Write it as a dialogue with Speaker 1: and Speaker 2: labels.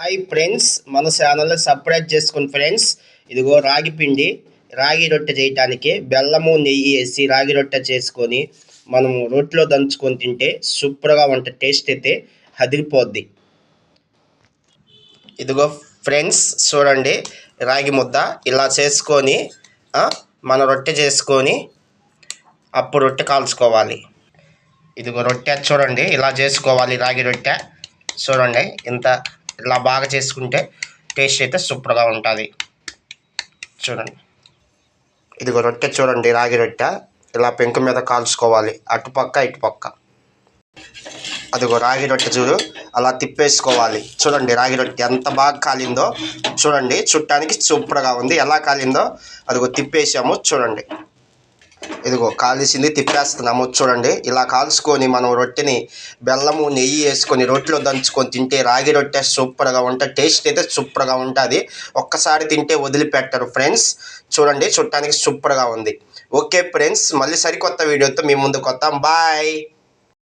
Speaker 1: Hi friends, మన ఛానల్ని subscribe చేసుకోండి ఫ్రెండ్స్. ఇదిగో రాగి పిండి, రాగి రొట్టె చేయడానికి బెల్లము నెయ్యి వేసి రాగి రొట్టె చేసుకొని మనం రోట్లో దంచుకొని తింటే సూపర్గా ఉంటుంది. టేస్ట్ అయితే అదిరిపోద్ది. ఇదిగో ఫ్రెండ్స్ చూడండి, రాగి ముద్ద ఇలా చేసుకొని మన రొట్టె చేసుకొని అప్పుడు రొట్టె కాల్చుకోవాలి. ఇదిగో రొట్టె చూడండి, ఇలా చేసుకోవాలి. రాగి రొట్టె చూడండి, ఇంత ఇలా బాగా చేసుకుంటే టేస్ట్ అయితే సూపర్గా ఉంటుంది. చూడండి, ఇదిగో రొట్టె చూడండి, రాగి రొట్టె ఇలా పెంకు మీద కాల్చుకోవాలి, అటుపక్క ఇటుపక్క. అదిగో రాగి రొట్టె చూడు, అలా తిప్పేసుకోవాలి. చూడండి రాగి రొట్టె ఎంత బాగా కాలిందో చూడండి, చుట్టానికి సూపర్గా ఉంది. ఎలా కాలిందో అదిగో తిప్పేసాము చూడండి. ఇదిగో కాల్చింది తిప్పేస్తున్నాము చూడండి. ఇలా కాల్చుకొని మనం రొట్టెని బెల్లము నెయ్యి వేసుకొని రొట్టెలో దంచుకొని తింటే రాగి రొట్టె సూపర్గా ఉంటుంది. టేస్ట్ అయితే సూపర్గా ఉంటుంది. ఒక్కసారి తింటే వదిలిపెట్టరు ఫ్రెండ్స్. చూడండి, చుట్టానికి సూపర్గా ఉంది. ఓకే ఫ్రెండ్స్, మళ్ళీ సరికొత్త వీడియోతో మీ ముందుకు వస్తాం. బాయ్.